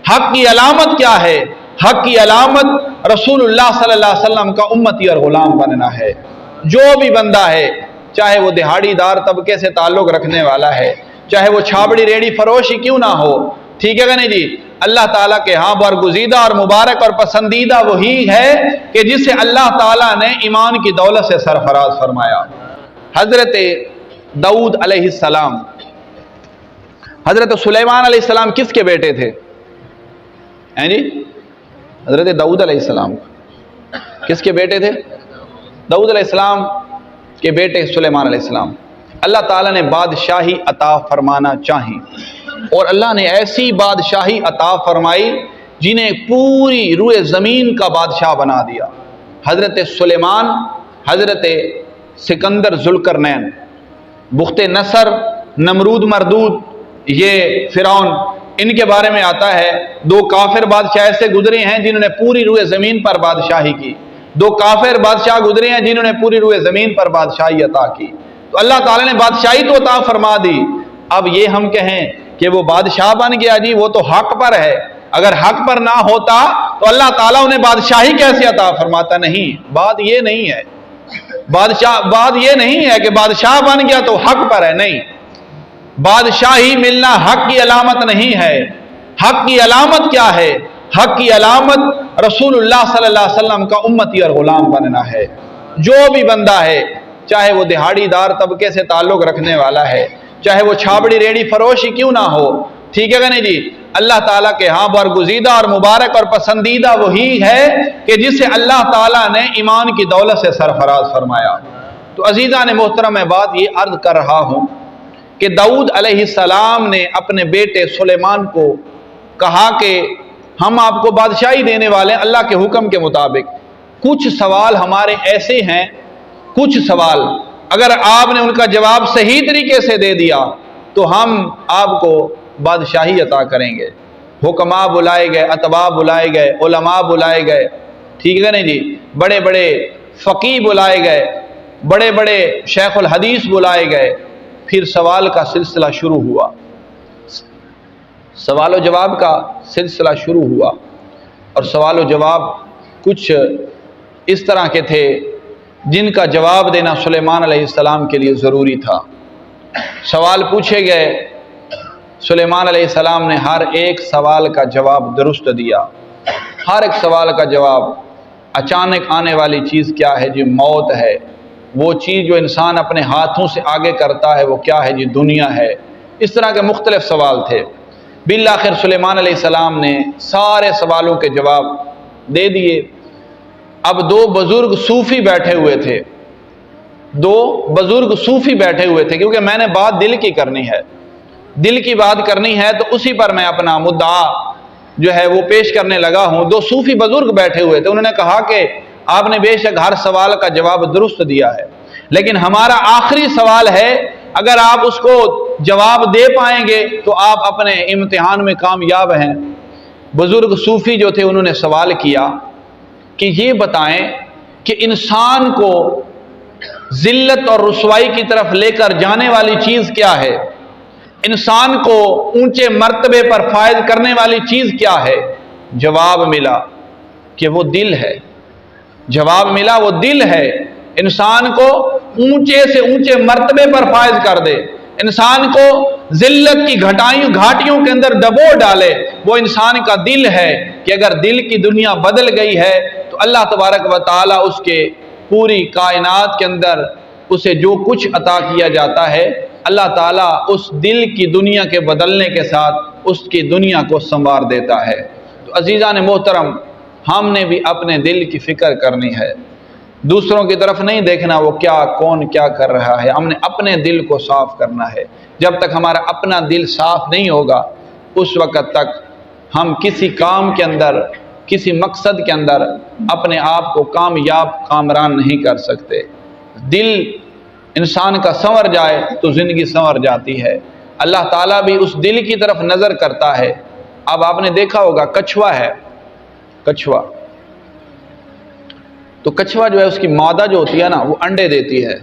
حق کی علامت کیا ہے؟ حق کی علامت رسول اللہ صلی اللہ علیہ وسلم کا امتی اور غلام بننا ہے۔ جو بھی بندہ ہے، چاہے وہ دہاڑی دار طبقے سے تعلق رکھنے والا ہے، چاہے وہ چھابڑی ریڑھی فروشی کیوں نہ ہو، ٹھیک ہے کہ نہیں جی، اللہ تعالیٰ کے ہاں برگزیدہ اور مبارک اور پسندیدہ وہی ہے کہ جسے اللہ تعالیٰ نے ایمان کی دولت سے سرفراز فرمایا۔ حضرت داؤد علیہ السلام، حضرت سلیمان علیہ السلام کس کے بیٹے تھے؟ جی، حضرت داؤد علیہ السلام کس کے بیٹے تھے؟ داؤد علیہ السلام کے بیٹے سلیمان علیہ السلام۔ اللہ تعالیٰ نے بادشاہی عطا فرمانا چاہی، اور اللہ نے ایسی بادشاہی عطا فرمائی جنہیں پوری روئے زمین کا بادشاہ بنا دیا۔ حضرت سلیمان، حضرت سکندر ذوالقرنین، بخت نصر، نمرود مردود، یہ فرعون، ان کے بارے میں آتا ہے دو کافر بادشاہ ایسے گزرے ہیں جنہوں نے پوری روئے زمین پر بادشاہی کی، دو کافر بادشاہ گزرے ہیں جنہوں نے پوری روئے زمین پر بادشاہی عطا کی۔ تو اللہ تعالیٰ نے بادشاہی تو عطا فرما دی، اب یہ ہم کہیں کہ وہ بادشاہ بن گیا جی، وہ تو حق پر ہے، اگر حق پر نہ ہوتا تو اللہ تعالیٰ انہیں بادشاہی کیسے عطا فرماتا؟ نہیں، بات یہ نہیں ہے، بات یہ نہیں ہے کہ بادشاہ بن گیا تو حق پر ہے، نہیں، بادشاہی ملنا حق کی علامت نہیں ہے۔ حق کی علامت کیا ہے؟ حق کی علامت رسول اللہ صلی اللہ علیہ وسلم کا امتی اور غلام بننا ہے۔ جو بھی بندہ ہے، چاہے وہ دہاڑی دار طبقے سے تعلق رکھنے والا ہے، چاہے وہ چھابڑی ریڑھی فروشی کیوں نہ ہو، ٹھیک ہے کہ نہیں جی، اللہ تعالیٰ کے ہاں برگزیدہ اور مبارک اور پسندیدہ وہی ہے کہ جسے اللہ تعالیٰ نے ایمان کی دولت سے سرفراز فرمایا۔ تو عزیزان محترم، میں بات یہ عرض کر رہا ہوں کہ داؤد علیہ السلام نے اپنے بیٹے سلیمان کو کہا کہ ہم آپ کو بادشاہی دینے والے ہیں اللہ کے حکم کے مطابق۔ کچھ سوال ہمارے ایسے ہیں، کچھ سوال اگر آپ نے ان کا جواب صحیح طریقے سے دے دیا تو ہم آپ کو بادشاہی عطا کریں گے۔ حکماء بلائے گئے، اتباع بلائے گئے، علماء بلائے گئے، ٹھیک ہے نہیں جی، بڑے بڑے فقیہ بلائے گئے، بڑے بڑے شیخ الحدیث بلائے گئے۔ پھر سوال کا سلسلہ شروع ہوا، سوال و جواب کا سلسلہ شروع ہوا، اور سوال و جواب کچھ اس طرح کے تھے جن کا جواب دینا سلیمان علیہ السلام کے لیے ضروری تھا۔ سوال پوچھے گئے، سلیمان علیہ السلام نے ہر ایک سوال کا جواب درست دیا۔ ہر ایک سوال کا جواب، اچانک آنے والی چیز کیا ہے جی؟ موت ہے۔ وہ چیز جو انسان اپنے ہاتھوں سے آگے کرتا ہے وہ کیا ہے جی؟ دنیا ہے۔ اس طرح کے مختلف سوال تھے۔ بالآخر سلیمان علیہ السلام نے سارے سوالوں کے جواب دے دیے۔ اب دو بزرگ صوفی بیٹھے ہوئے تھے، دو بزرگ صوفی بیٹھے ہوئے تھے، کیونکہ میں نے بات دل کی کرنی ہے، دل کی بات کرنی ہے، تو اسی پر میں اپنا مدعا جو ہے وہ پیش کرنے لگا ہوں۔ دو صوفی بزرگ بیٹھے ہوئے تھے، انہوں نے کہا کہ آپ نے بے شک ہر سوال کا جواب درست دیا ہے، لیکن ہمارا آخری سوال ہے، اگر آپ اس کو جواب دے پائیں گے تو آپ اپنے امتحان میں کامیاب ہیں۔ بزرگ صوفی جو تھے انہوں نے سوال کیا کہ یہ بتائیں کہ انسان کو ذلت اور رسوائی کی طرف لے کر جانے والی چیز کیا ہے؟ انسان کو اونچے مرتبے پر فائز کرنے والی چیز کیا ہے؟ جواب ملا کہ وہ دل ہے۔ جواب ملا وہ دل ہے، انسان کو اونچے سے اونچے مرتبے پر فائز کر دے، انسان کو ذلت کی گھاٹیوں کے اندر ڈبو ڈالے، وہ انسان کا دل ہے کہ اگر دل کی دنیا بدل گئی ہے تو اللہ تبارک و تعالیٰ اس کے پوری کائنات کے اندر اسے جو کچھ عطا کیا جاتا ہے، اللہ تعالیٰ اس دل کی دنیا کے بدلنے کے ساتھ اس کی دنیا کو سنوار دیتا ہے۔ تو عزیزان محترم، ہم نے بھی اپنے دل کی فکر کرنی ہے، دوسروں کی طرف نہیں دیکھنا وہ کون کیا کر رہا ہے، ہم نے اپنے دل کو صاف کرنا ہے۔ جب تک ہمارا اپنا دل صاف نہیں ہوگا اس وقت تک ہم کسی کام کے اندر، کسی مقصد کے اندر اپنے آپ کو کامران نہیں کر سکتے۔ دل انسان کا سنور جائے تو زندگی سنور جاتی ہے۔ اللہ تعالیٰ بھی اس دل کی طرف نظر کرتا ہے۔ اب آپ نے دیکھا ہوگا کچھوا ہے، کچھوا، تو کچھوا جو ہے اس کی مادہ جو ہوتی ہے نا وہ انڈے دیتی ہے۔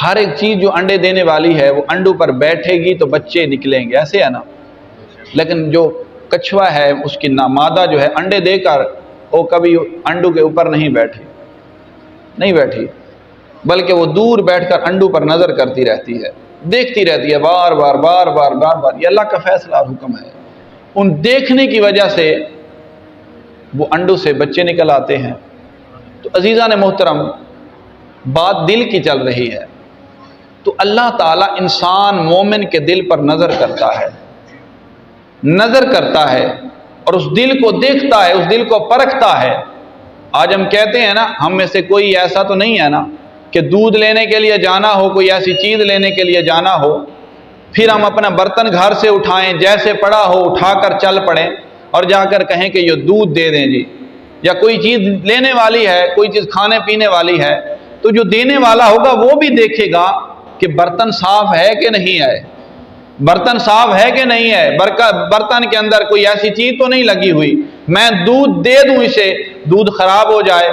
ہر ایک چیز جو انڈے دینے والی ہے وہ انڈوں پر بیٹھے گی تو بچے نکلیں گے، ایسے ہے نا۔ لیکن جو کچھوا ہے اس کی مادہ جو ہے انڈے دے کر وہ کبھی انڈوں کے اوپر نہیں بیٹھی، بلکہ وہ دور بیٹھ کر انڈوں پر نظر کرتی رہتی ہے، دیکھتی رہتی ہے بار بار بار بار بار بار۔ یہ اللہ کا فیصلہ اور حکم ہے۔ ان دیکھنے کی وجہ سے وہ انڈوں سے بچے نکل آتے ہیں۔ تو عزیزان محترم، بات دل کی چل رہی ہے، تو اللہ تعالیٰ انسان مومن کے دل پر نظر کرتا ہے اور اس دل کو دیکھتا ہے، اس دل کو پرکھتا ہے۔ آج ہم کہتے ہیں نا، ہم میں سے کوئی ایسا تو نہیں ہے نا کہ دودھ لینے کے لیے جانا ہو، کوئی ایسی چیز لینے کے لیے جانا ہو، پھر ہم اپنا برتن گھر سے اٹھائیں، جیسے پڑا ہو اٹھا کر چل پڑیں اور جا کر کہیں کہ یہ دودھ دے دیں جی، یا کوئی چیز لینے والی ہے، کوئی چیز کھانے پینے والی ہے، تو جو دینے والا ہوگا وہ بھی دیکھے گا کہ برتن صاف ہے کہ نہیں ہے، برتن صاف ہے کہ نہیں ہے، برتن کے اندر کوئی ایسی چیز تو نہیں لگی ہوئی، میں دودھ دے دوں اسے، دودھ خراب ہو جائے،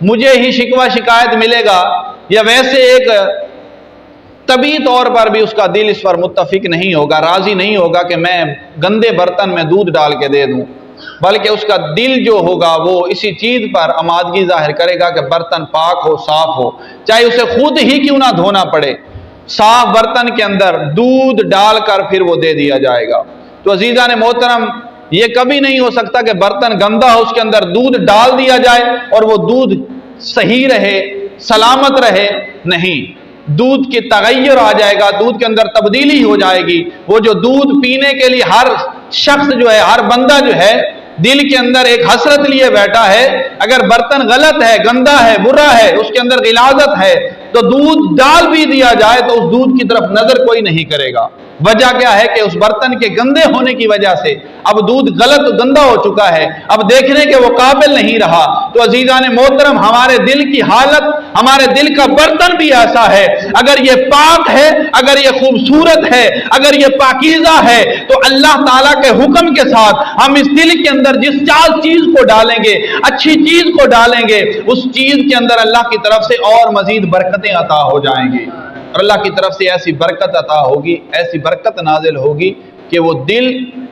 مجھے ہی شکوہ شکایت ملے گا، یا ویسے ایک طبی طور پر بھی اس کا دل اس پر متفق نہیں ہوگا، راضی نہیں ہوگا کہ میں گندے برتن میں دودھ ڈال کے دے دوں، بلکہ اس کا دل جو ہوگا وہ اسی چیز پر آمادگی ظاہر کرے گا کہ برتن پاک ہو، صاف ہو، چاہے اسے خود ہی کیوں نہ دھونا پڑے، صاف برتن کے اندر دودھ ڈال کر پھر وہ دے دیا جائے گا۔ تو عزیزان محترم، یہ کبھی نہیں ہو سکتا کہ برتن گندا ہو، اس کے اندر دودھ ڈال دیا جائے اور وہ دودھ صحیح رہے، سلامت رہے، نہیں، دودھ کی تغیر آ جائے گا، دودھ کے اندر تبدیلی ہو جائے گی۔ وہ جو دودھ پینے کے لیے ہر شخص جو ہے، ہر بندہ جو ہے، دل کے اندر ایک حسرت لیے بیٹھا ہے، اگر برتن غلط ہے، گندا ہے، برا ہے، اس کے اندر غلاظت ہے، تو دودھ ڈال بھی دیا جائے تو اس دودھ کی طرف نظر کوئی نہیں کرے گا۔ وجہ کیا ہے کہ اس برتن کے گندے ہونے کی وجہ سے اب دودھ غلط گندا ہو چکا ہے، اب دیکھنے کے وہ قابل نہیں رہا۔ تو عزیزان محترم، ہمارے دل کی حالت، ہمارے دل کا برتن بھی ایسا ہے، اگر یہ پاک ہے، اگر یہ خوبصورت ہے، اگر یہ پاکیزہ ہے، تو اللہ تعالیٰ کے حکم کے ساتھ ہم اس دل کے اندر جس چیز کو ڈالیں گے، اچھی چیز کو ڈالیں گے، اس چیز کے اندر اللہ کی طرف سے اور مزید برکتیں عطا ہو جائیں گی، اور اللہ کی طرف سے ایسی برکت عطا ہوگی، ایسی برکت نازل ہوگی کہ وہ دل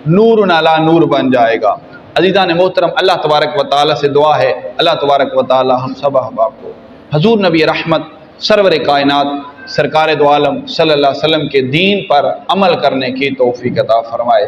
نور علی نور بن جائے گا۔ عزیزان محترم، اللہ تبارک و تعالیٰ سے دعا ہے، اللہ تبارک و تعالیٰ ہم سب احباب کو حضور نبی رحمت سرور کائنات سرکار دو عالم صلی اللہ علیہ وسلم کے دین پر عمل کرنے کی توفیق عطا فرمائے۔